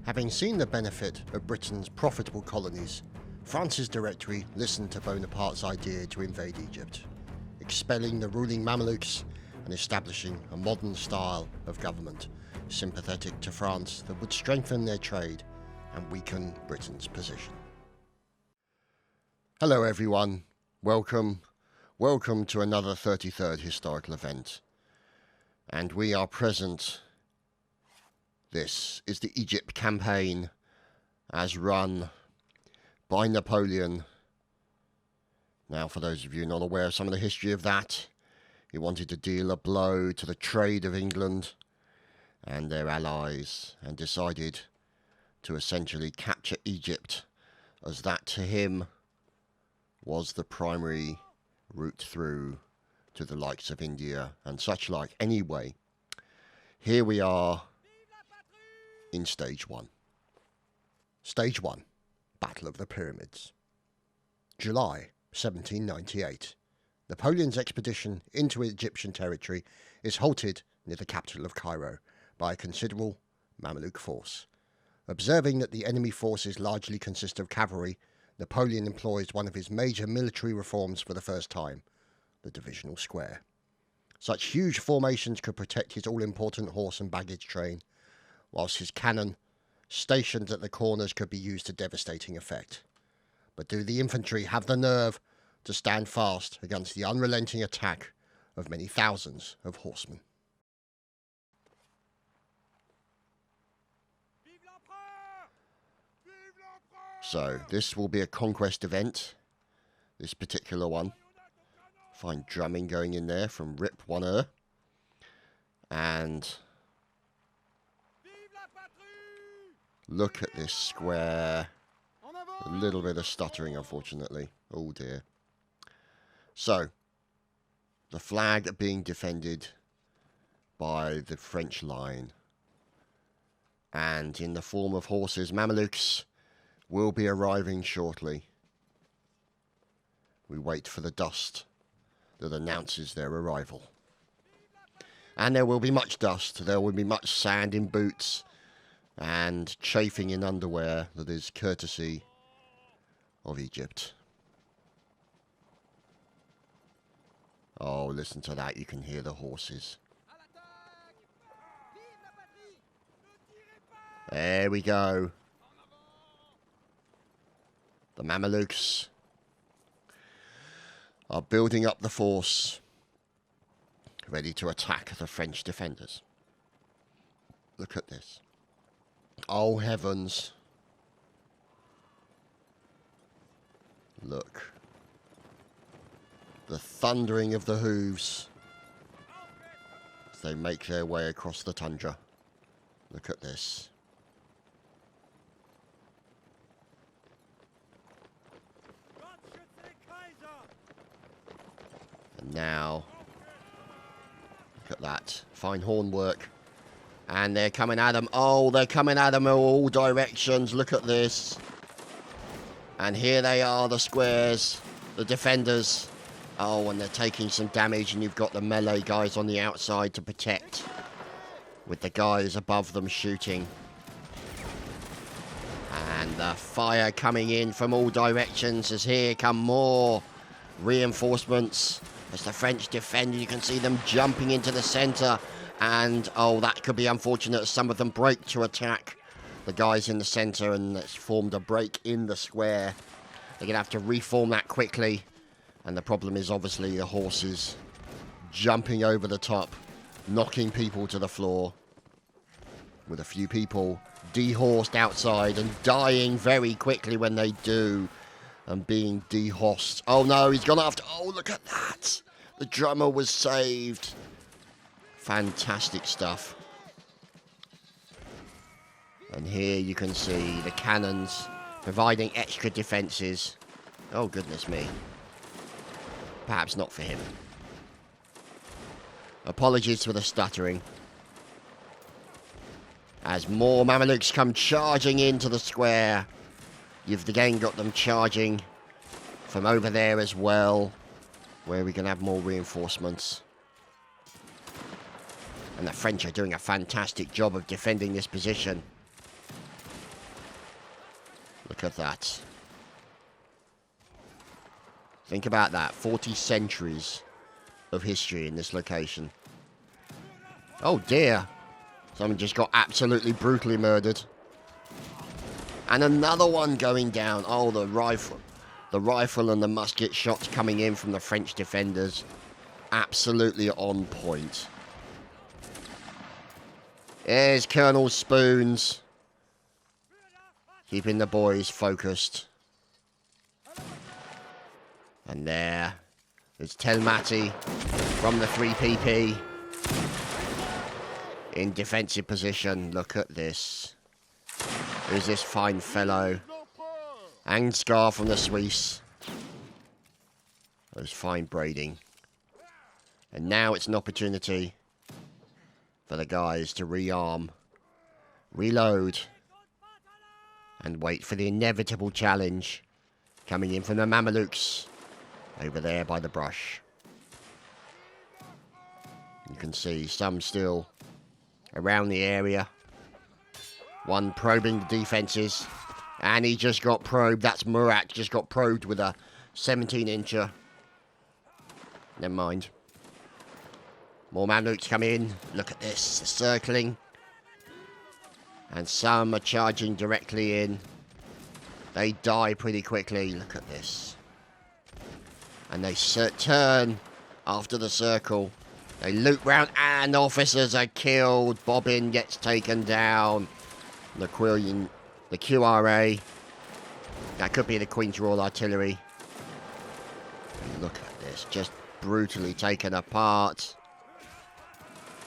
Having seen the benefit of Britain's profitable colonies, France's Directory listened to Bonaparte's idea to invade Egypt, expelling the ruling Mamelukes and establishing a modern style of government sympathetic to France that would strengthen their trade and weaken Britain's position. Hello everyone, welcome to another 33rd historical event, and we are present. This is the Egypt campaign as run by Napoleon. Now, for those of you not aware of some of the history of that, he wanted to deal a blow to the trade of England and their allies and decided to essentially capture Egypt, as that to him was the primary route through to the likes of India and such like. Anyway, here we are in Stage 1. Stage 1, Battle of the Pyramids. July 1798. Napoleon's expedition into Egyptian territory is halted near the capital of Cairo by a considerable Mameluke force. Observing that the enemy forces largely consist of cavalry, Napoleon employs one of his major military reforms for the first time, the divisional square. Such huge formations could protect his all-important horse and baggage train, whilst his cannon, stationed at the corners, could be used to devastating effect. But do the infantry have the nerve to stand fast against the unrelenting attack of many thousands of horsemen? So, this will be a conquest event, this particular one. Fine drumming going in there from Rip 1er. And look at this square. A little bit of stuttering, unfortunately. Oh dear. So, the flag being defended by the French line. And in the form of horses, Mamelukes will be arriving shortly. We wait for the dust that announces their arrival. And there will be much dust. There will be much sand in boots and chafing in underwear that is courtesy of Egypt. Oh, listen to that. You can hear the horses. There we go. The Mamelukes are building up the force, ready to attack the French defenders. Look at this. Oh heavens. Look. The thundering of the hooves as they make their way across the tundra. Look at this. And now, look at that. Fine horn work. And they're coming at them. Oh, they're coming at them in all directions. Look at this. And here they are, the squares, the defenders. Oh, and they're taking some damage, and you've got the melee guys on the outside to protect, with the guys above them shooting. And the fire coming in from all directions as here come more reinforcements. As the French defend, you can see them jumping into the centre. And, oh, that could be unfortunate as some of them break to attack the guys in the centre, and it's formed a break in the square. They're going to have to reform that quickly. And the problem is obviously the horses jumping over the top, knocking people to the floor, with a few people dehorsed outside and dying very quickly when they do. And being dehorsed. Oh no, he's gone after. Oh, look at that. The drummer was saved. Fantastic stuff. And here you can see the cannons providing extra defences. Oh, goodness me. Perhaps not for him. Apologies for the stuttering. As more Mamelukes come charging into the square. You've again got them charging from over there as well, where we can have more reinforcements. And the French are doing a fantastic job of defending this position. Look at that. Think about that. 40 centuries of history in this location. Oh dear. Someone just got absolutely brutally murdered. And another one going down. Oh, the rifle. The rifle and the musket shots coming in from the French defenders. Absolutely on point. There's Colonel Spoons. Keeping the boys focused. And there's Telmati from the 3PP. In defensive position. Look at this. Who's this fine fellow? Ansgar from the Swiss. Those fine braiding. And now it's an opportunity for the guys to rearm, reload, and wait for the inevitable challenge coming in from the Mamelukes over there by the brush. You can see some still around the area. One probing the defences. And he just got probed. That's Murat. Just got probed with a 17-incher. Never mind. More Mamluks come in. Look at this. The circling. And some are charging directly in. They die pretty quickly. Look at this. And they turn after the circle. They loop round and officers are killed. Bobbin gets taken down. The QRA. That could be the Queen's Royal Artillery. And look at this. Just brutally taken apart.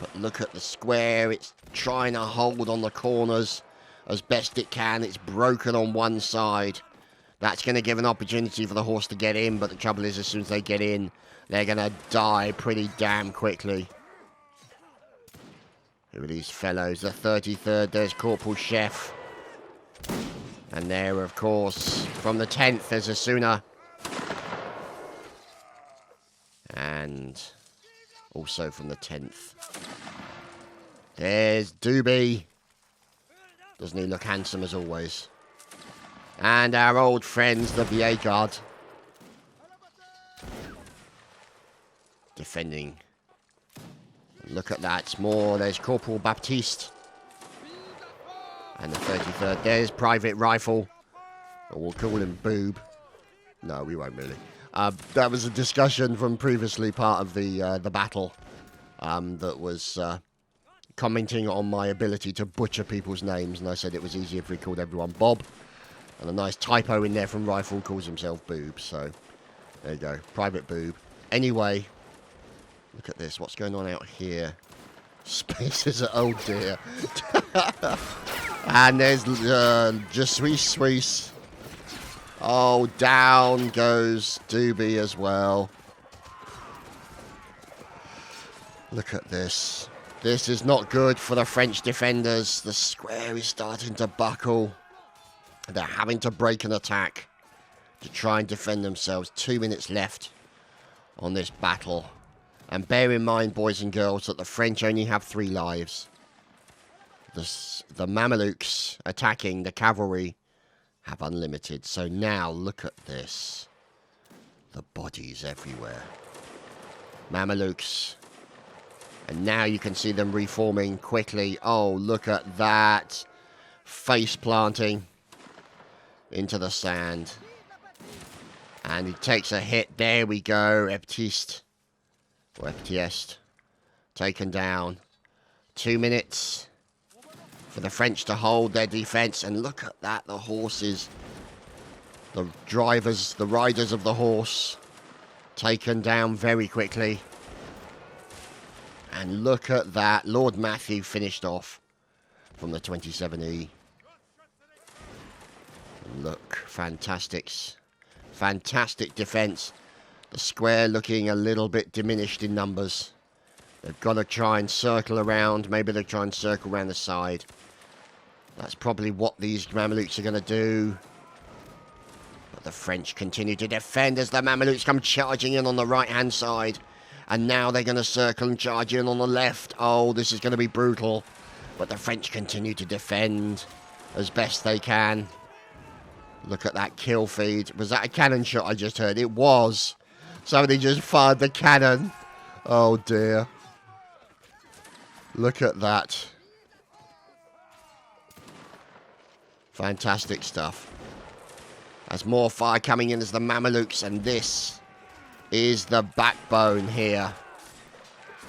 But look at the square. It's trying to hold on the corners as best it can. It's broken on one side. That's going to give an opportunity for the horse to get in. But the trouble is, as soon as they get in, they're going to die pretty damn quickly. Who are these fellows? The 33rd, there's Corporal Chef. And there, of course, from the 10th, there's Asuna. And also from the 10th. There's Doobie. Doesn't he look handsome as always? And our old friends, the VA Guard. Defending. Look at that. More. There's Corporal Baptiste. And the 33rd. There's Private Rifle. Or we'll call him Boob. No, we won't really. That was a discussion from previously part of the battle. That was commenting on my ability to butcher people's names. And I said it was easier if we called everyone Bob. And a nice typo in there from Rifle calls himself Boob. So, there you go. Private Boob. Anyway... Look at this. What's going on out here? Spaces. Oh, dear. And there's Je suis Suisse. Oh, down goes Doobie as well. Look at this. This is not good for the French defenders. The square is starting to buckle. They're having to break an attack to try and defend themselves. 2 minutes left on this battle. And bear in mind, boys and girls, that the French only have 3 lives. The Mamelukes attacking the cavalry have unlimited. So now, look at this. The bodies everywhere. Mamelukes. And now you can see them reforming quickly. Oh, look at that. Face planting into the sand. And he takes a hit. There we go. Baptiste. Or Baptiste. Taken down. 2 minutes for the French to hold their defense. And look at that. The horses. The drivers, the riders of the horse. Taken down very quickly. And look at that. Lord Matthew finished off from the 27E. Look, fantastics. Fantastic defense. The square looking a little bit diminished in numbers. They've got to try and circle around. Maybe they'll try and circle around the side. That's probably what these Mamelukes are going to do. But the French continue to defend as the Mamelukes come charging in on the right-hand side. And now they're going to circle and charge in on the left. Oh, this is going to be brutal. But the French continue to defend as best they can. Look at that kill feed. Was that a cannon shot I just heard? It was. Somebody just fired the cannon. Oh dear. Look at that. Fantastic stuff. There's more fire coming in as the Mamelukes, and this is the backbone here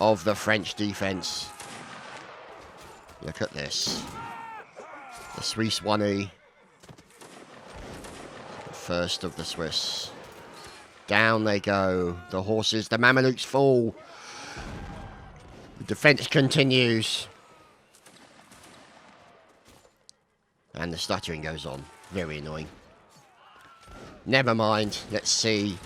of the French defense. Look at this. The Swiss 1E. The first of the Swiss. Down they go. The horses, the Mamelukes fall. The defense continues. And the stuttering goes on. Very annoying. Never mind. Let's see.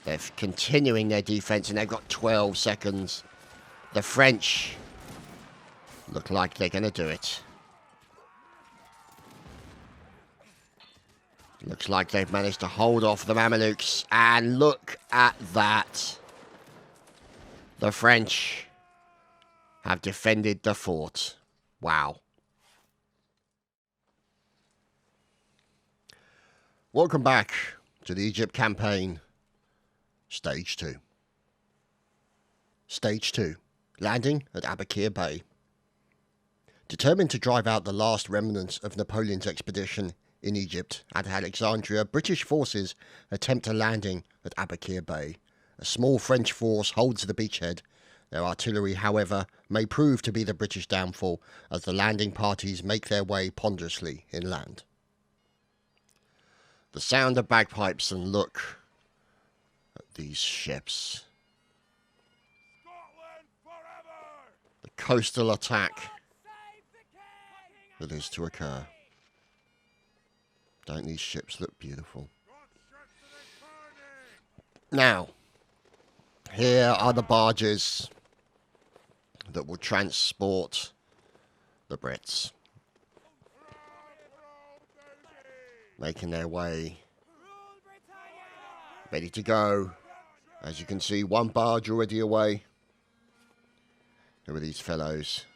They're continuing their defense and they've got 12 seconds. The French look like they're going to do it. Looks like they've managed to hold off the Mamelukes. And look at that. The French have defended the fort. Wow. Welcome back to the Egypt campaign, Stage 2. Stage 2, landing at ABOUKIR Bay. Determined to drive out the last remnants of Napoleon's expedition in Egypt at Alexandria, British forces attempt a landing at ABOUKIR Bay. A small French force holds the beachhead. Their artillery, however, may prove to be the British downfall as the landing parties make their way ponderously inland. The sound of bagpipes, and look at these ships. The coastal attack that is to occur. Don't these ships look beautiful? Now, here are the barges that will transport the Brits. Making their way, ready to go. As you can see, one barge already away. Who are these fellows?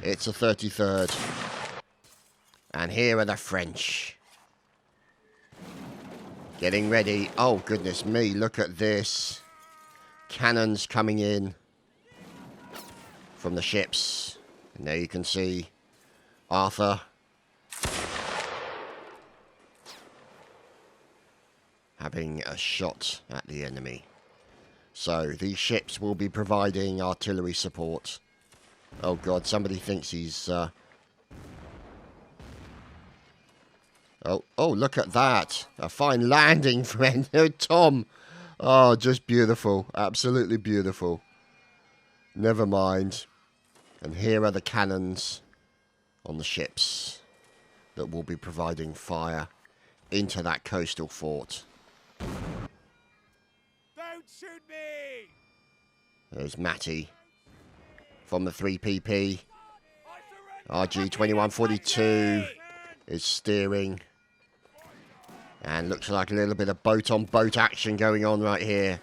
It's a 33rd. And here are the French. Getting ready. Oh, goodness me, look at this. Cannons coming in from the ships. And there you can see Arthur having a shot at the enemy. So these ships will be providing artillery support. Oh god, somebody thinks he's Oh, look at that. A fine landing, friend. Tom. Oh, just beautiful. Absolutely beautiful. Never mind. And here are the cannons on the ships that will be providing fire into that coastal fort. Don't shoot me! There's Matty from the 3PP. RG2142 is steering. And looks like a little bit of boat-on-boat action going on right here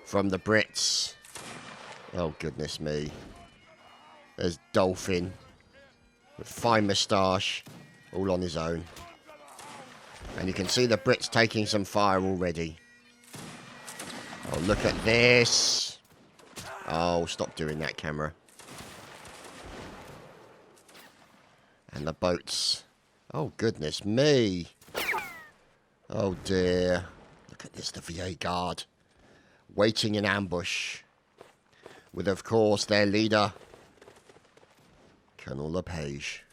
from the Brits. Oh, goodness me. There's Dolphin with fine moustache, all on his own. And you can see the Brits taking some fire already. Oh, look at this. Oh, stop doing that, camera. And the boats. Oh, goodness me. Oh, dear. Look at this, the VA Guard. Waiting in ambush. With, of course, their leader, Colonel LePage.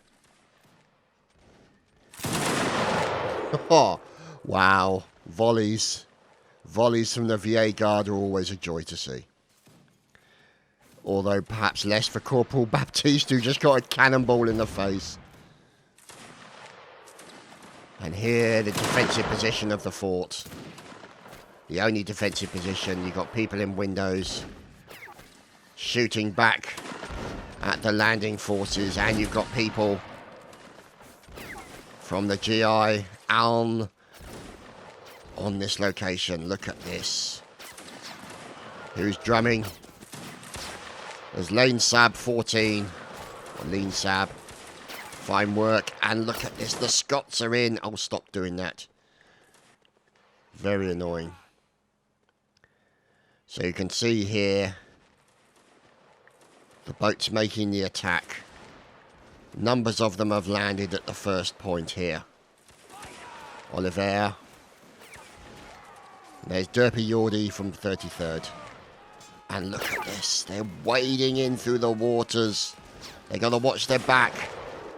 Oh, wow. Volleys. Volleys from the VA Guard are always a joy to see. Although perhaps less for Corporal Baptiste, who just got a cannonball in the face. And here, the defensive position of the fort. The only defensive position. You've got people in windows shooting back at the landing forces. And you've got people from the GI on this location. Look at this. Who's drumming? There's Lane Sab 14. Or Lean Sab. Fine work. And look at this. The Scots are in. Oh, stop doing that. Very annoying. So you can see here the boats making the attack. Numbers of them have landed at the first point here. Oliver. There's Derpy Yordi from the 33rd. And look at this. They're wading in through the waters. They got to watch their back.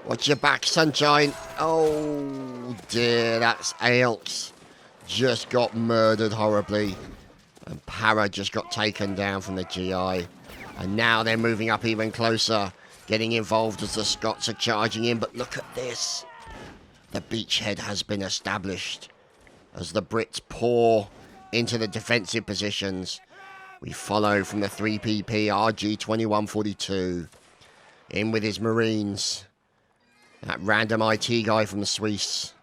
Watch your back, sunshine. Oh, dear. That's ALEX. Just got murdered horribly. And Para just got taken down from the GI. And now they're moving up even closer. Getting involved as the Scots are charging in. But look at this. The beachhead has been established. As the Brits pour into the defensive positions. We follow from the 3PP RG 2142. In with his Marines. That random IT guy from the Swiss.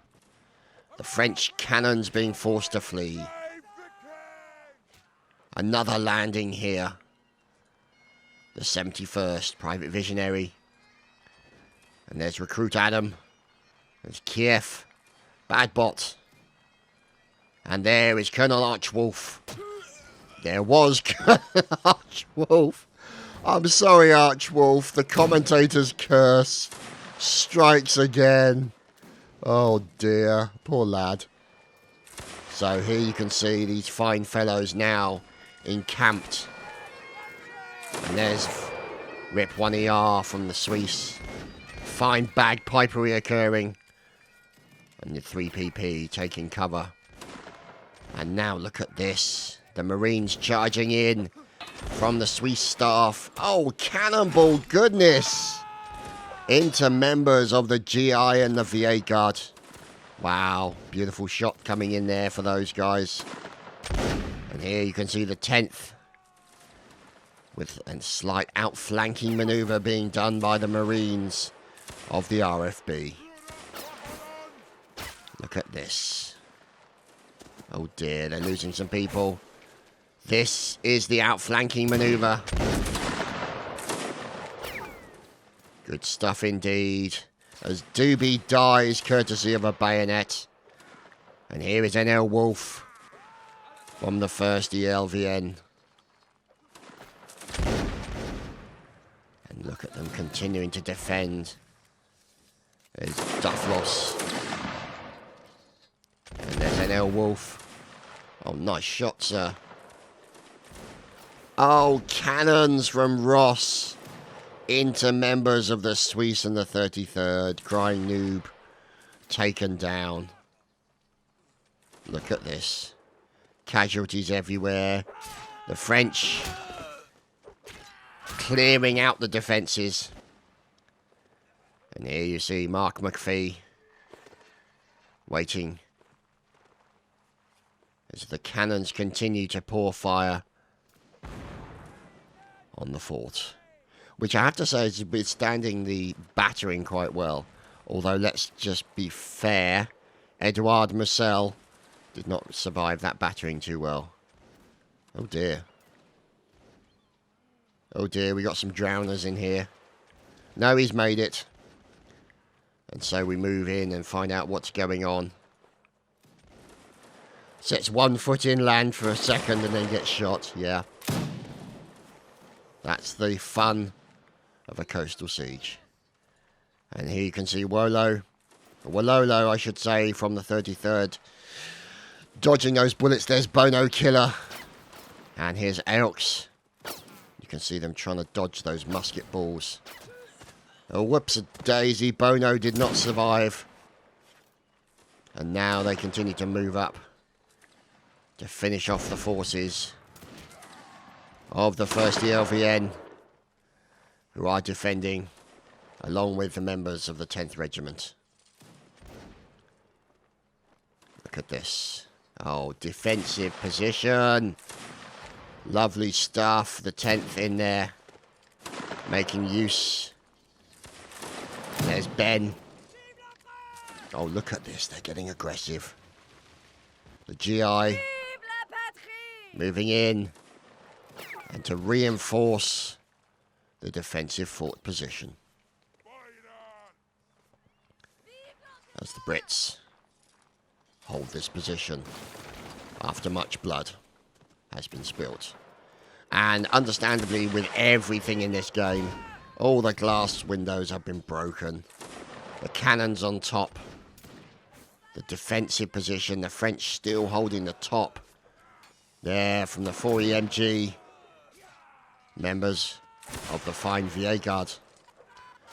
The French cannons being forced to flee. Another landing here. The 71st Private Visionary. And there's Recruit Adam. There's Kiev. Bad Bot. And there is Colonel Archwolf. There was Colonel Archwolf. I'm sorry, Archwolf. The commentator's curse strikes again. Oh dear. Poor lad. So here you can see these fine fellows now encamped. And there's Rip 1ER from the Swiss. Fine bagpipery occurring. And the 3PP taking cover. And now look at this. The Marines charging in from the Swiss staff. Oh, cannonball goodness. Into members of the GI and the V8 Guard. Wow, beautiful shot coming in there for those guys. And here you can see the 10th. With a slight outflanking maneuver being done by the Marines of the RFB. Look at this. Oh dear, they're losing some people. This is the outflanking maneuver. Good stuff indeed. As Doobie dies courtesy of a bayonet. And here is NL Wolf from the 1st ELVN. And look at them continuing to defend. There's Dufflos. And there's NL Wolf. Oh, nice shot, sir. Oh, cannons from Ross into members of the Swiss and the 33rd. Crying noob. Taken down. Look at this. Casualties everywhere. The French clearing out the defences. And here you see Mark McPhee waiting as the cannons continue to pour fire on the fort, which I have to say is withstanding the battering quite well. Although, let's just be fair, Edouard Marcel did not survive that battering too well. Oh dear. Oh dear, we got some drowners in here. No, he's made it. And so we move in and find out what's going on. Sets one foot inland for a second and then gets shot. Yeah. That's the fun of a coastal siege. And here you can see Wololo, I should say, from the 33rd. Dodging those bullets. There's Bono Killer. And here's ALEX. You can see them trying to dodge those musket balls. Oh, whoops-a-daisy. Bono did not survive. And now they continue to move up to finish off the forces of the 1st ELVN, who are defending along with the members of the 10th Regiment. Look at this. Oh, defensive position. Lovely stuff. The 10th in there, making use. There's Ben. Oh, look at this. They're getting aggressive. The GI moving in. And to reinforce the defensive fort position. as the Brits hold this position after much blood has been spilt. And understandably, with everything in this game, all the glass windows have been broken. The cannons on top. The defensive position. The French still holding the top. There from the 4EMG. Members of the fine VA Guard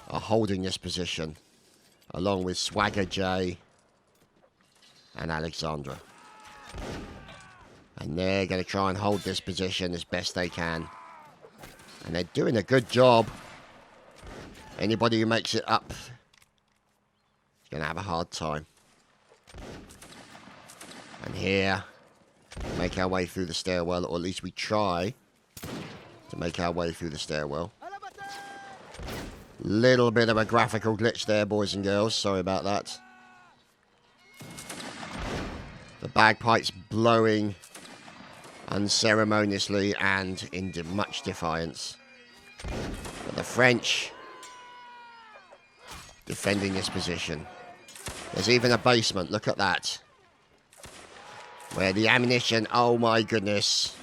are holding this position, along with Swagger J and Alexandria. And they're going to try and hold this position as best they can. And they're doing a good job. Anybody who makes it up is going to have a hard time. And here, make our way through the stairwell, or at least we try to make our way through the stairwell. Little bit of a graphical glitch there, boys and girls. Sorry about that. The bagpipes blowing unceremoniously and in much defiance. But the French defending this position. There's even a basement, look at that. Where the ammunition, oh my goodness.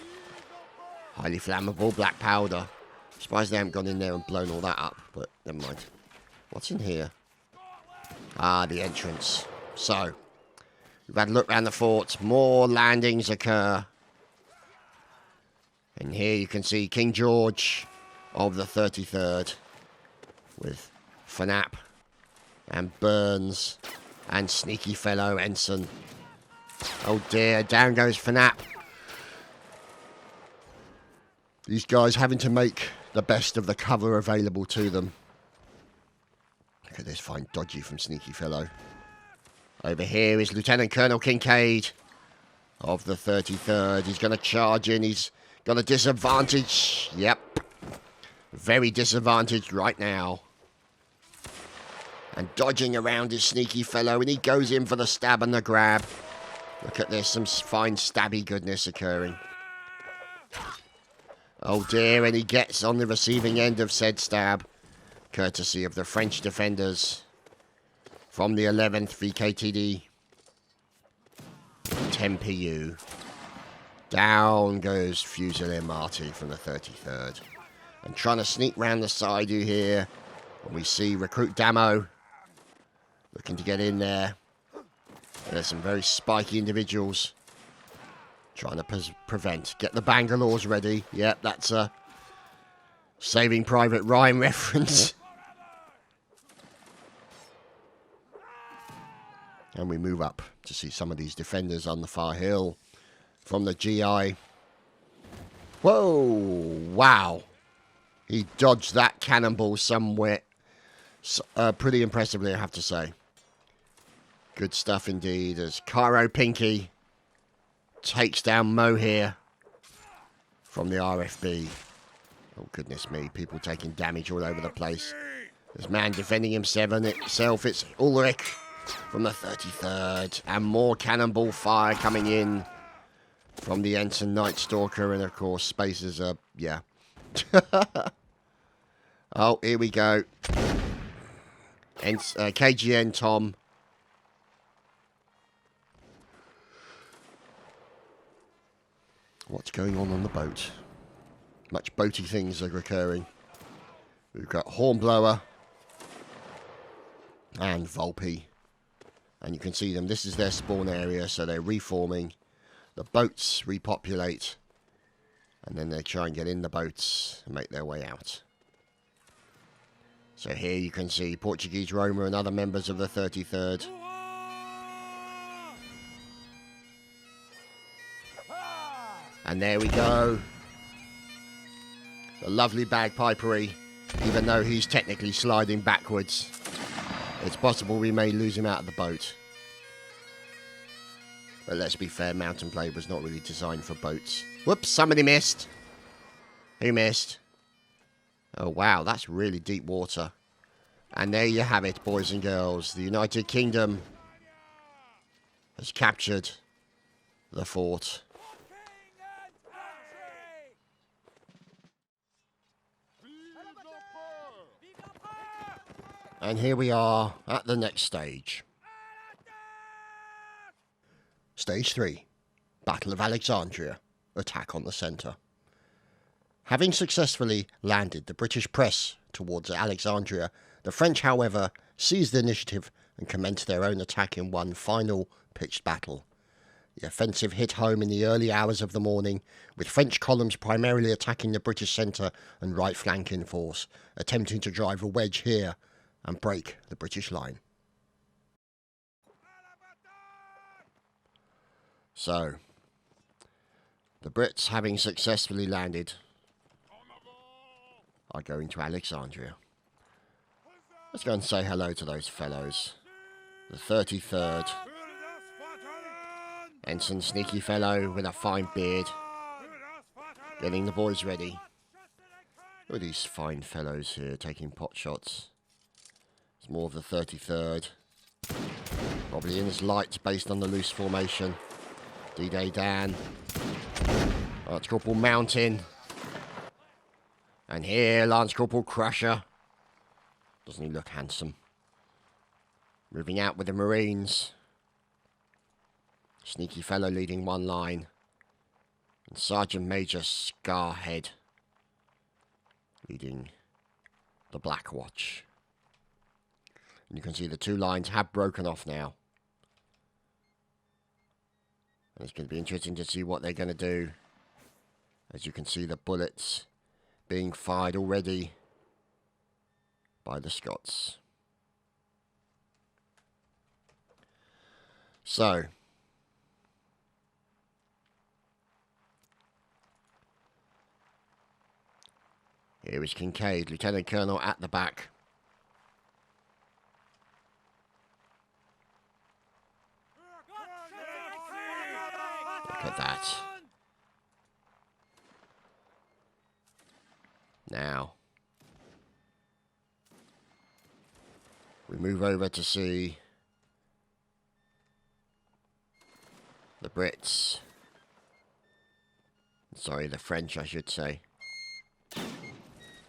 Highly flammable black powder. Surprised they haven't gone in there and blown all that up, but never mind. What's in here? Ah, the entrance. So, we've had a look around the fort. More landings occur. And here you can see King George of the 33rd with Fnap and Burns and sneaky fellow Ensign. Oh dear, down goes Fnap. These guys having to make the best of the cover available to them. Look at this fine dodgy from sneaky fellow. Over here is Lieutenant Colonel Kincaid of the 33rd. He's going to charge in. He's got a disadvantage. Yep. Very disadvantaged right now. And dodging around his sneaky fellow. And he goes in for the stab and the grab. Look at this. Some fine stabby goodness occurring. Oh dear. And he gets on the receiving end of said stab. Courtesy of the French defenders from the 11th VKTD. 10 PU. Down goes Fusilier Marty from the 33rd. And trying to sneak round the side you here. And we see Recruit Damo looking to get in there. And there's some very spiky individuals trying to prevent. Get the Bangalores ready. Yep, that's a Saving Private Ryan reference. And we move up to see some of these defenders on the far hill from the GI. Whoa, wow. He dodged that cannonball somewhere pretty impressively, I have to say. Good stuff indeed as Cairo Pinky takes down Mo here from the RFB. Oh, goodness me. People taking damage all over the place. This man defending himself. It's Ulrich from the 33rd. And more cannonball fire coming in from the Ensign Night Stalker. And, of course, spaces are... yeah. Oh, here we go. KGN Tom. What's going on the boat? Much boaty things are occurring. We've got Hornblower and Volpe. And you can see them. This is their spawn area, so they're reforming. The boats repopulate. And then they try and get in the boats and make their way out. So here you can see Portuguese Roma and other members of the 33rd. And there we go. The lovely bagpipery, even though he's technically sliding backwards. It's possible we may lose him out of the boat. But let's be fair, Mountain Blade was not really designed for boats. Whoops, somebody missed. Who missed? Oh, wow, that's really deep water. And there you have it, boys and girls. The United Kingdom has captured the fort. And here we are at the next stage. Stage 3. Battle of Alexandria. Attack on the centre. Having successfully landed the British press towards Alexandria, the French, however, seized the initiative and commenced their own attack in one final pitched battle. The offensive hit home in the early hours of the morning, with French columns primarily attacking the British centre and right flank in force, attempting to drive a wedge here and break the British line. So, the Brits, having successfully landed, are going to Alexandria. Let's go and say hello to those fellows. The 33rd. Ensign Sneaky Fellow with a fine beard. Getting the boys ready. Look at these fine fellows here taking pot shots. It's more of the 33rd. Probably in his lights based on the loose formation. D-Day Dan. Lance Corporal Mountain. And here, Lance Corporal Crusher. Doesn't he look handsome? Moving out with the Marines. Sneaky Fellow leading one line. And Sergeant Major Scarhead leading the Black Watch. And you can see the two lines have broken off now. And it's going to be interesting to see what they're going to do. As you can see, the bullets being fired already by the Scots. So, here is Kincaid, Lieutenant Colonel at the back. Look at that. Now, we move over to see the Brits. Sorry, the French, I should say.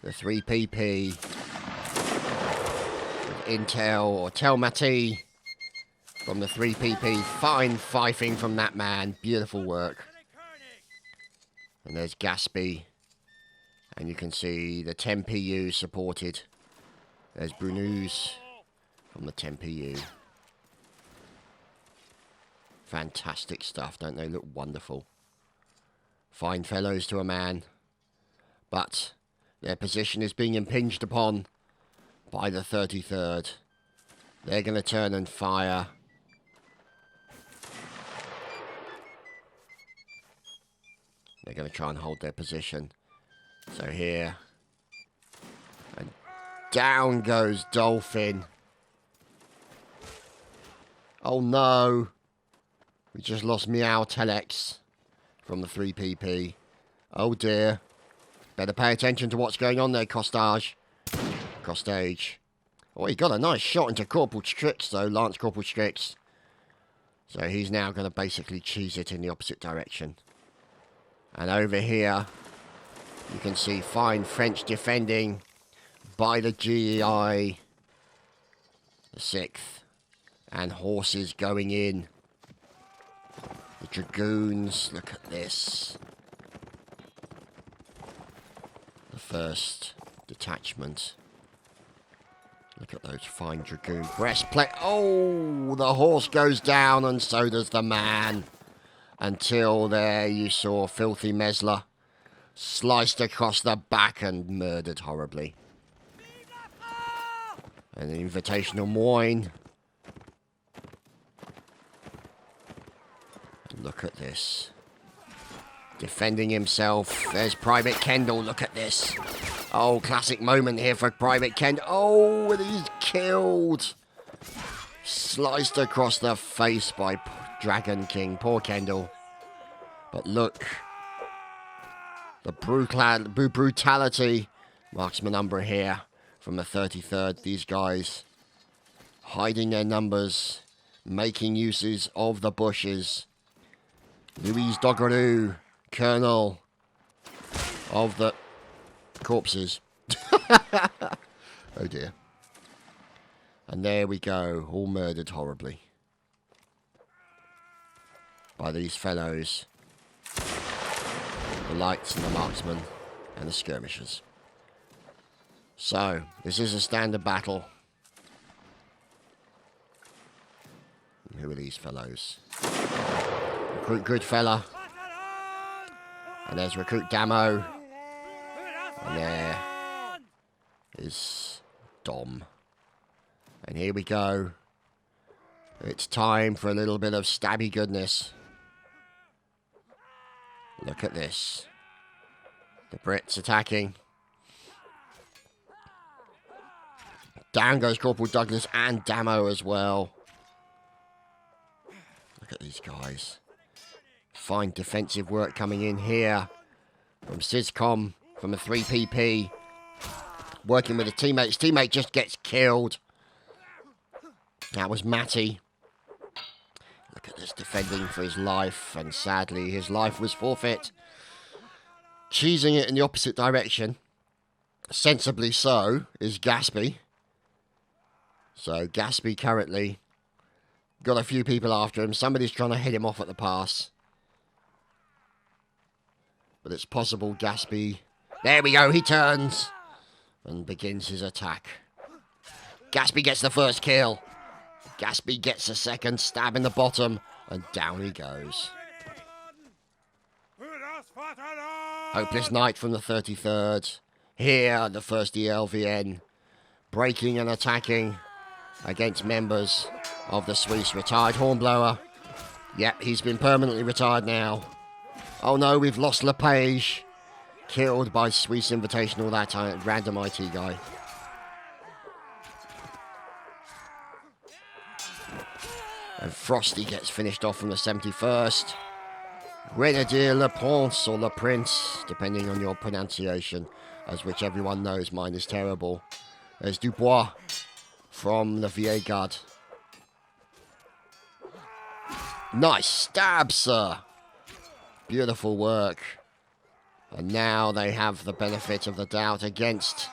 The 3PP with intel or Telmati from the 3PP. Fine fifing from that man. Beautiful work. And there's Gaspy. And you can see the 10PU supported. There's Brunus from the 10PU. Fantastic stuff, don't they? Look wonderful. Fine fellows to a man. But their position is being impinged upon by the 33rd. They're going to turn and fire. They're going to try and hold their position. So here. And down goes Dolphin. Oh no. We just lost Meow Telex from the 3PP. Oh dear. Better pay attention to what's going on there, Costage. Oh, he got a nice shot into Corporal Strix, though, Lance Corporal Strix. So he's now going to basically cheese it in the opposite direction. And over here, you can see fine French defending by the GEI. The 6th. And horses going in. The Dragoons, look at this. The 1st detachment. Look at those fine Dragoon breastplate. Oh, the horse goes down and so does the man. Until there you saw Filthy Mesler sliced across the back and murdered horribly. And the Invitational Moine. Look at this. Defending himself. There's Private Kendall. Look at this. Oh, classic moment here for Private Kendall. Oh, and he's killed. Sliced across the face by Dragon King. Poor Kendall. But look. The brutality. Marksman number here from the 33rd. These guys hiding their numbers. Making uses of the bushes. Louise Doggeroo, Colonel of the corpses. Oh dear. And there we go, all murdered horribly. by these fellows. The lights and the marksmen and the skirmishers. So, this is a standard battle. And who are these fellows? Recruit Goodfella. And there's Recruit Damo. And there is Dom. And here we go. It's time for a little bit of stabby goodness. Look at this. The Brits attacking. Down goes Corporal Douglas and Damo as well. Look at these guys. Fine defensive work coming in here. From Syscom, from a 3PP. Working with his teammates. Teammate just gets killed. That was Matty. Look at this, defending for his life. And sadly, his life was forfeit. Cheesing it in the opposite direction. Sensibly so, is Gaspy. So, Gaspy currently got a few people after him. Somebody's trying to hit him off at the pass. But it's possible Gaspy... There we go, he turns. And begins his attack. Gaspy gets the first kill. Gaspy gets a second, stab in the bottom. And down he goes. Hopeless Knight from the 33rd. Here, the 1st ELVN. Breaking and attacking against members of the Swiss. Retired Hornblower. Yep, he's been permanently retired now. Oh no, we've lost LePage. Killed by Swiss Invitational, that random IT guy. And Frosty gets finished off from the 71st. Grenadier Le Prince or Le Prince, depending on your pronunciation, as which everyone knows mine is terrible. There's Dubois from the VA Guard. Nice stab, sir. Beautiful work. And now they have the benefit of the doubt against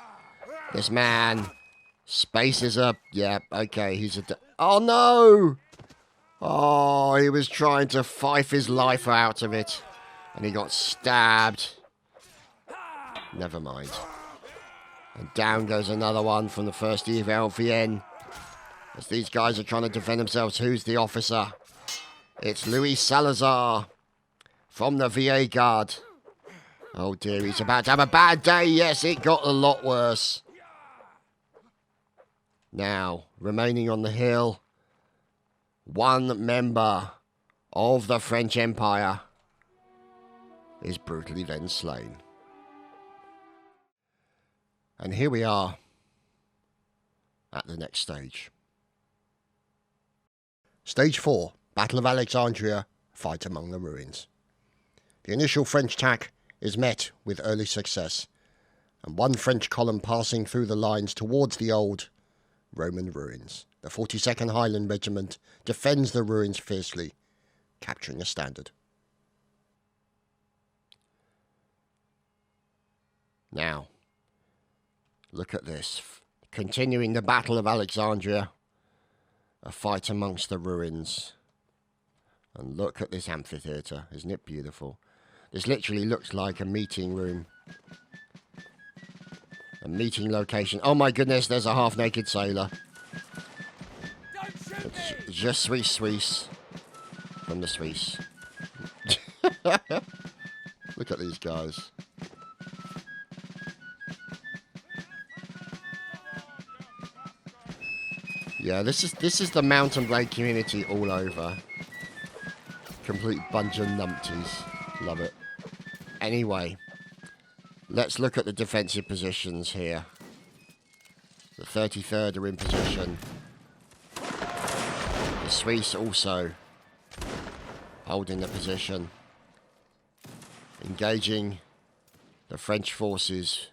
this man. Spaces up. Yeah, okay, he's a... Oh, no! Oh, he was trying to fife his life out of it. And he got stabbed. Never mind. And down goes another one from the 1st ELVN. As these guys are trying to defend themselves. Who's the officer? It's Luis Salazar from the VA Guard. Oh dear, he's about to have a bad day. Yes, it got a lot worse. Now, remaining on the hill, one member of the French Empire is brutally then slain. And here we are at the next stage. Stage 4, Battle of Alexandria, fight among the ruins. The initial French attack is met with early success, and one French column passing through the lines towards the old Roman ruins. The 42nd Highland Regiment defends the ruins fiercely, capturing a standard. Now, look at this. Continuing the Battle of Alexandria, a fight amongst the ruins. And look at this amphitheatre. Isn't it beautiful? This literally looks like a meeting room. A meeting location. Oh my goodness, there's a half-naked sailor. It's Je suis Suisse. From the Swiss. Look at these guys. Yeah, this is the Mountain Blade community all over. Complete bunch of numpties. Love it. Anyway, let's look at the defensive positions here. The 33rd are in position. The Swiss also holding the position. Engaging the French forces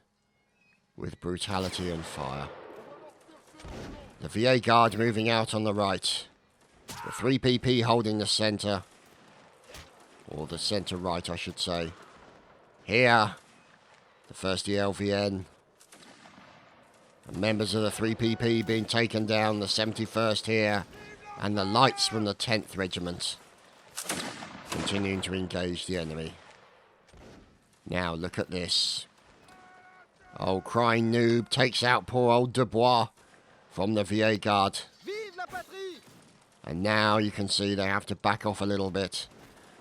with brutality and fire. The VA Guard moving out on the right. The 3PP holding the centre. Or the centre right, I should say. Here, the 1st ELVN. And members of the 3PP being taken down. The 71st here. And the lights from the 10th Regiment. continuing to engage the enemy. Now, look at this. Old crying noob takes out poor old Dubois from the VA Guard. And now you can see they have to back off a little bit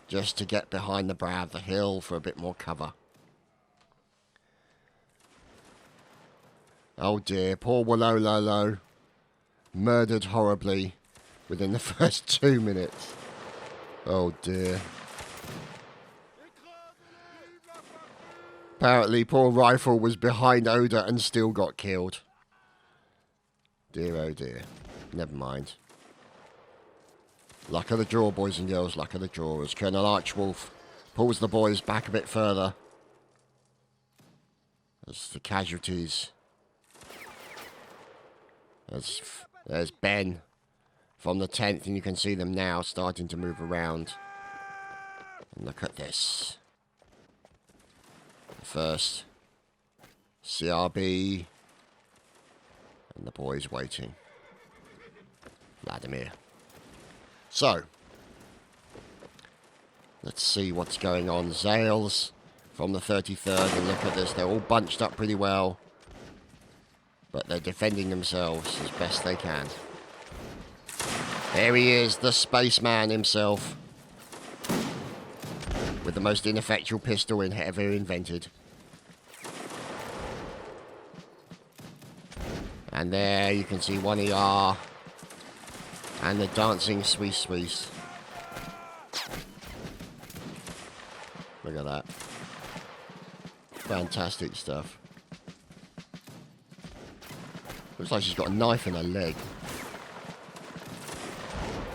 just to get behind the brow of the hill for a bit more cover. Oh dear, poor Wolololo. Murdered horribly within the first 2 minutes. Oh dear. Apparently, poor Rifle was behind Oda and still got killed. Dear, oh dear. Never mind. Luck of the draw, boys and girls. Luck of the draw. As Colonel Archwolf pulls the boys back a bit further. As the casualties. There's Ben from the 10th, and you can see them now starting to move around. And look at this. First, CRB, and the boys waiting. Vladimir. So, let's see what's going on. Zales from the 33rd, and look at this, they're all bunched up pretty well, but they're defending themselves as best they can. There he is, the spaceman himself, with the most ineffectual pistol ever invented. And there you can see 1ER and the dancing Swiss. Look at that. Fantastic stuff. Looks like she's got a knife in her leg.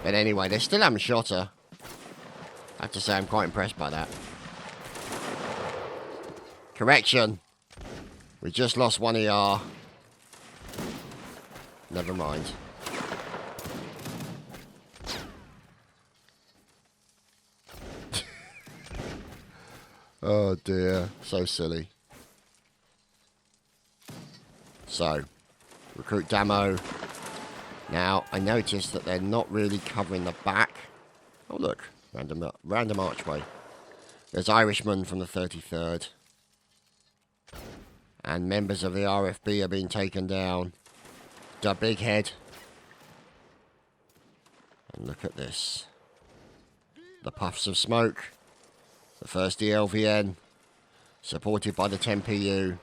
But anyway, they still haven't shot her. I have to say, I'm quite impressed by that. Correction. We just lost 1ER. Never mind. Oh dear. So silly. So, recruit Damo. Now, I noticed that they're not really covering the back. Oh look. Random archway. There's Irishmen from the 33rd. And members of the RFB are being taken down. The big head. And look at this. The puffs of smoke. The first ELVN. Supported by the 10PU.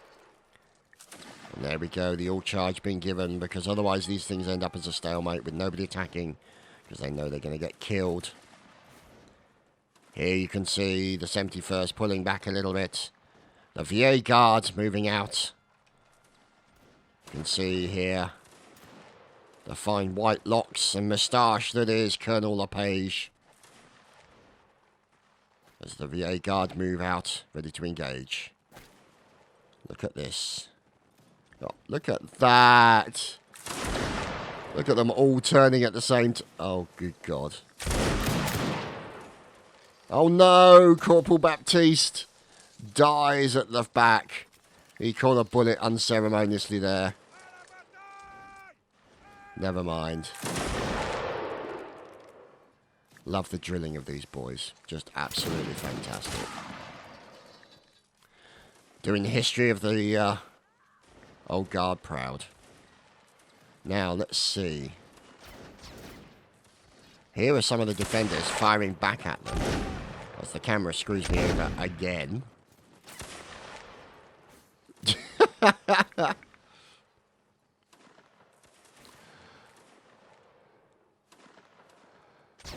And there we go. The all charge being given. Because otherwise these things end up as a stalemate with nobody attacking. Because they know they're going to get killed. Here you can see the 71st pulling back a little bit. The VA Guards moving out. You can see here the fine white locks and moustache that is Colonel LePage. As the VA Guard move out, ready to engage. Look at this. Oh, look at that. Look at them all turning at the same time. Oh, good God. Oh no, Corporal Baptiste dies at the back. He caught a bullet unceremoniously there. Never mind. Love the drilling of these boys. Just absolutely fantastic. Doing the history of the old guard proud. Now, let's see. Here are some of the defenders firing back at them. As the camera screws me over again.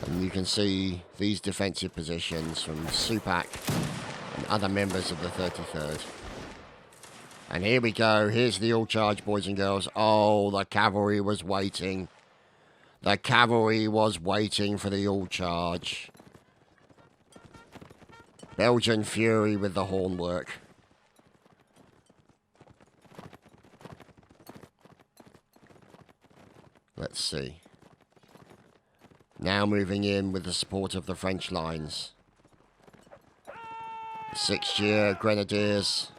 And you can see these defensive positions from Supak and other members of the 33rd. And here we go. Here's the all charge, boys and girls. Oh, the cavalry was waiting. The cavalry was waiting for the all charge. Belgian Fury with the horn work. Let's see. Now moving in with the support of the French lines. The 6th year Grenadiers.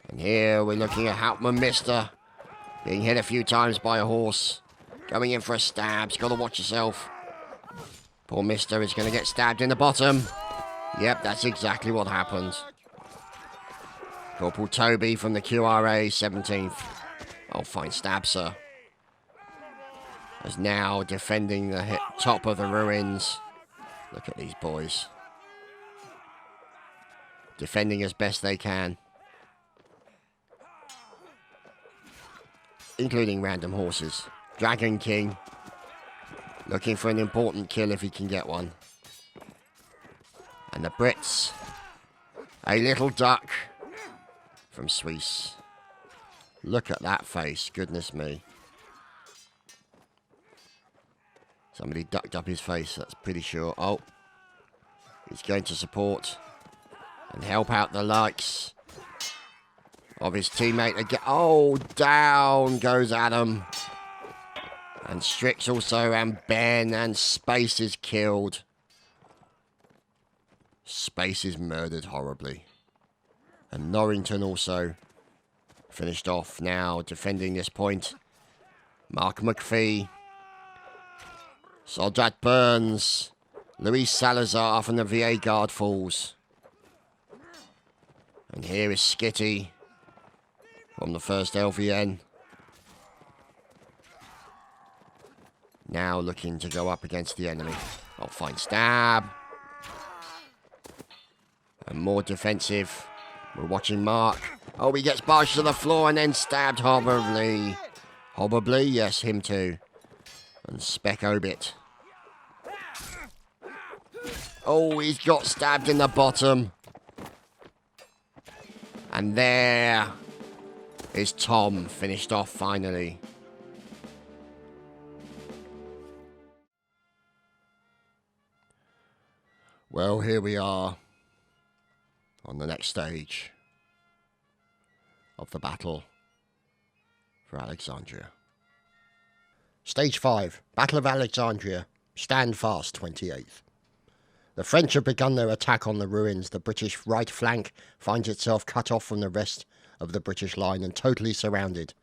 And here we're looking at Hauptmann Mister. Being hit a few times by a horse. Going in for a stab. Gotta watch yourself. Poor Mister is going to get stabbed in the bottom. Yep, that's exactly what happened. Corporal Toby from the QRA, 17th. Oh, fine stab, sir. Is now defending the top of the ruins. Look at these boys. Defending as best they can. Including random horses. Dragon King. Looking for an important kill if he can get one. And the Brits. A little duck from Suisse. Look at that face. Goodness me. Somebody ducked up his face, that's pretty sure. Oh. He's going to support and help out the likes of his teammate again. Oh, down goes Adam. And Strix also, and Ben, and Space is killed. Space is murdered horribly. And Norrington also finished off now, defending this point. Mark McPhee. Soldat Burns. Luis Salazar from the VA Guard falls. And here is Skitty from the 1st LVN. Now looking to go up against the enemy. Oh, fine stab. And more defensive. We're watching Mark. Oh, he gets barged to the floor and then stabbed horribly. Horribly? Yes, him too. And Spec Obit. Oh, he's got stabbed in the bottom. And there is Tom, finished off finally. Well, here we are on the next stage of the battle for Alexandria. Stage 5, Battle of Alexandria, Stand Fast, 28th. The French have begun their attack on the ruins. The British right flank finds itself cut off from the rest of the British line and totally surrounded.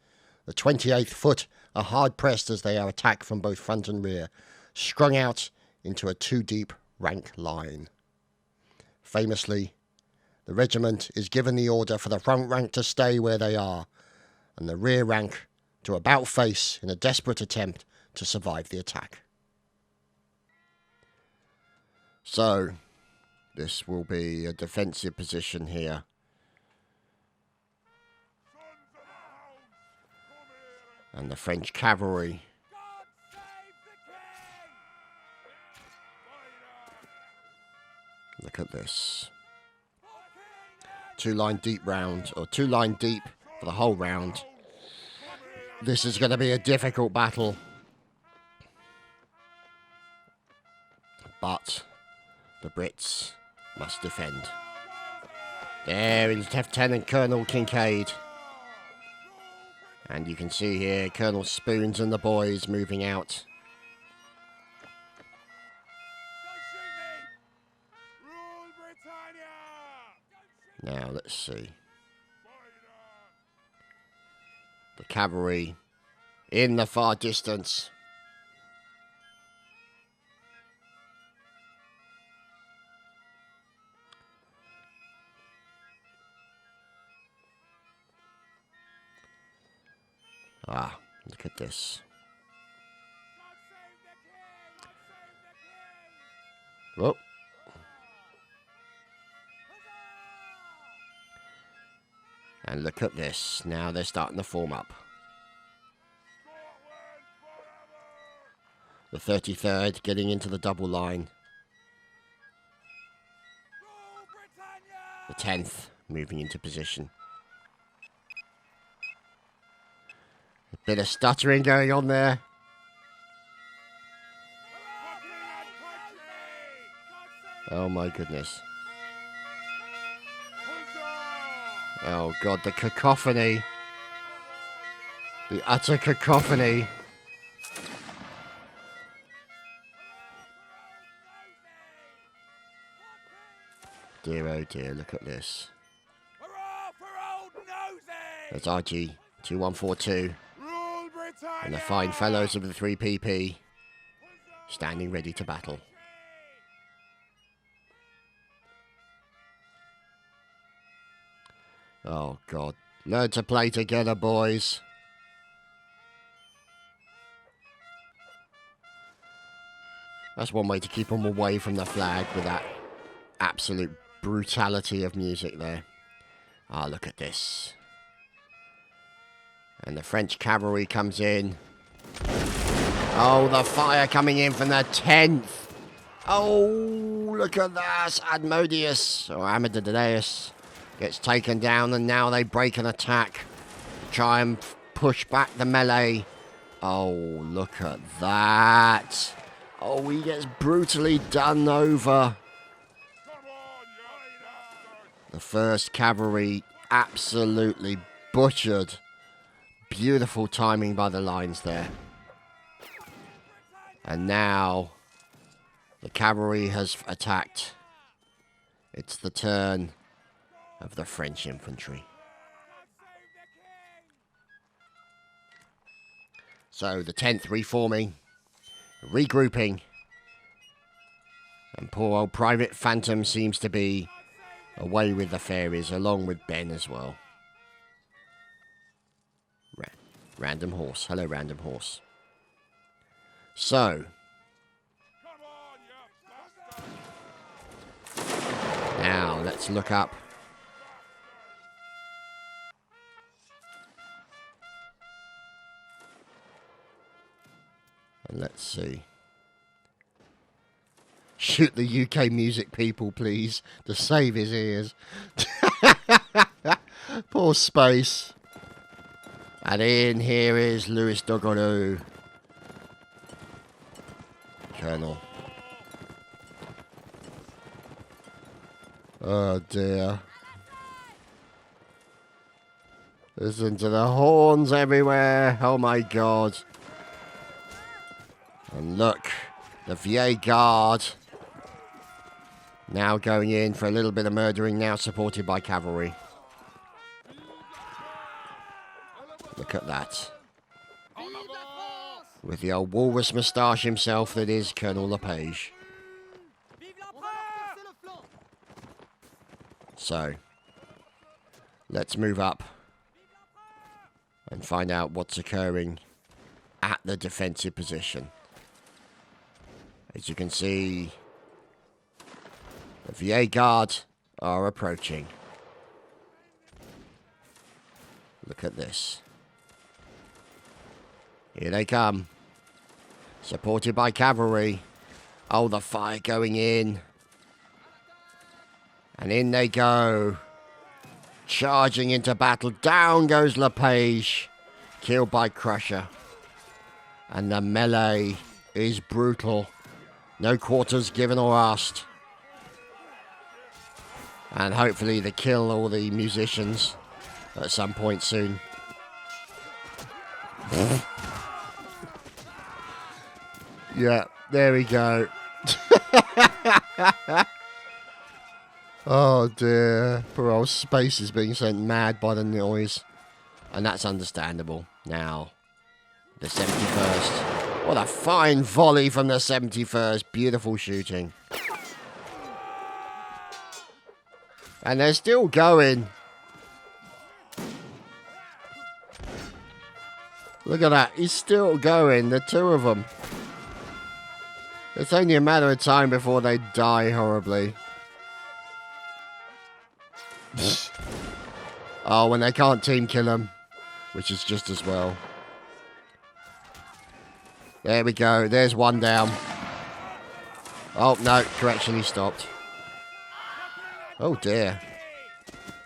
The 28th Foot are hard pressed as they are attacked from both front and rear, strung out into a two-deep rank line. Famously, the regiment is given the order for the front rank to stay where they are, and the rear rank to about face in a desperate attempt to survive the attack. So, this will be a defensive position here. And the French cavalry look at this. 2-line deep round, or 2-line deep for the whole round. This is going to be a difficult battle. But the Brits must defend. There is Lieutenant Colonel Kincaid. And you can see here Colonel Spoons and the boys moving out. Now, let's see. The cavalry in the far distance. Ah, look at this. Oh. And look at this. Now they're starting to form up. The 33rd getting into the double line. The 10th moving into position. A bit of stuttering going on there. Oh my goodness. Oh God, the cacophony. The utter cacophony. Dear oh dear, look at this. There's RG 2142 and the fine fellows of the 3PP standing ready to battle. Oh, God. Learn to play together, boys. That's one way to keep them away from the flag with that absolute brutality of music there. Ah, look at this. And the French cavalry comes in. Oh, the fire coming in from the 10th. Oh, look at that. Admodius, or Amadeus, gets taken down, and now they break an attack. Try and push back the melee. Oh, look at that. Oh, he gets brutally done over. The 1st Cavalry absolutely butchered. Beautiful timing by the lines there. And now the cavalry has attacked. It's the turn of the French infantry. So the 10th reforming, regrouping, and poor old Private Phantom seems to be away with the fairies, along with Ben as well. Random horse. Hello, random horse. So, now let's look up. And let's see. Shoot the UK music people, please, to save his ears. Poor Space. And in here is Louis Dogonu. Colonel. Oh dear. Listen to the horns everywhere. Oh my God. And look, the VA Guard now going in for a little bit of murdering, now supported by cavalry. Look at that. With the old walrus moustache himself that is Colonel LePage. So, let's move up and find out what's occurring at the defensive position. As you can see, the VA Guard are approaching. Look at this. Here they come. Supported by cavalry. Oh, the fire going in. And in they go. Charging into battle. Down goes LePage. Killed by Crusher. And the melee is brutal. No quarters given or asked. And hopefully they kill all the musicians at some point soon. Yeah, there we go. Oh dear. Poor old Space is being sent mad by the noise. And that's understandable. Now, the 71st. What a fine volley from the 71st. Beautiful shooting. And they're still going. Look at that. He's still going. The two of them. It's only a matter of time before they die horribly. Oh, when they can't team kill him. Which is just as well. There we go. There's one down. Oh, no. Correction, he stopped. Oh, dear.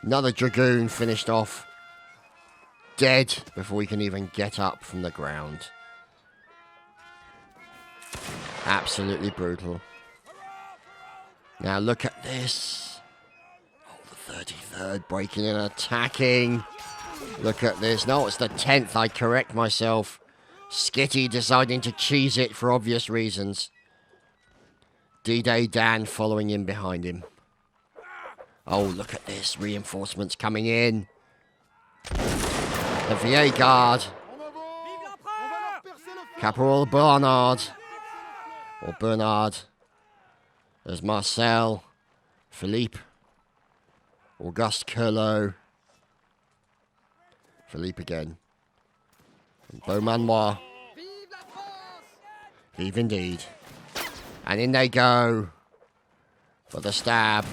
Another Dragoon finished off. Dead before he can even get up from the ground. Absolutely brutal. Now look at this. Oh, the 33rd breaking and attacking. Look at this. No, it's the 10th. I correct myself. Skitty deciding to cheese it for obvious reasons. D-Day Dan following in behind him. Oh, look at this. Reinforcements coming in. The VA Guard. Caporal Bernard. Or Bernard. There's Marcel. Philippe. Auguste Curlot. Philippe again. And Beaumanoir. Vive indeed. And in they go. For the stab.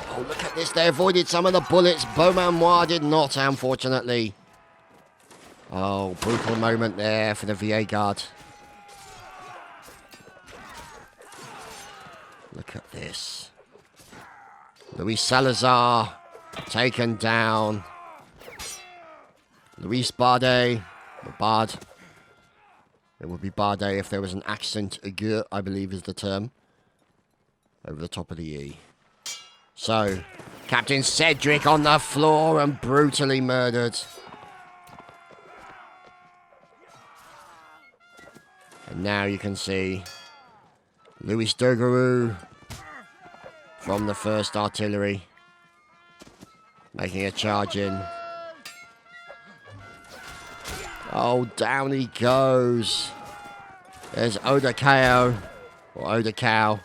Oh, look at this. They avoided some of the bullets. Beaumanoir did not, unfortunately. Oh, brutal moment there for the VA guard. Look at this. Luis Salazar taken down. Luis Bardet. Or Bard. It would be Bardet if there was an accent aigu, I believe is the term. Over the top of the E. So, Captain Cedric on the floor and brutally murdered. And now you can see Louis Dergarou from the 1st Artillery making a charge in. Oh, down he goes. There's Odakao, or Odakao,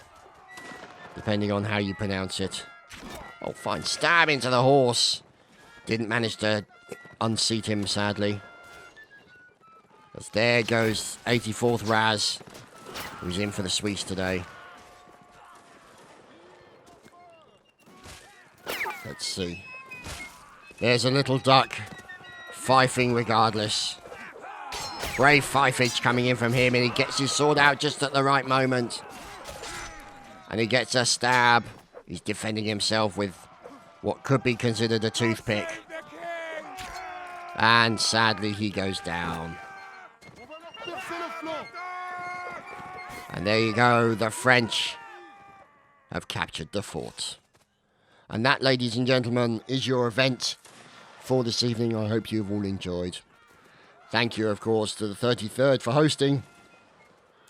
depending on how you pronounce it. Oh, fine stab into the horse. Didn't manage to unseat him, sadly. As there goes 84th Raz, who's in for the Swedes today. Let's see. There's a little duck, fifing regardless. Brave fifage coming in from him, and he gets his sword out just at the right moment. And he gets a stab. He's defending himself with what could be considered a toothpick. And sadly, he goes down. And there you go, the French have captured the fort. And that, ladies and gentlemen, is your event for this evening. I hope you've all enjoyed. Thank you, of course, to the 33rd for hosting,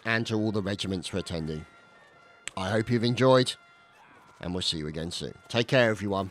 and to all the regiments for attending. I hope you've enjoyed, and we'll see you again soon. Take care, everyone.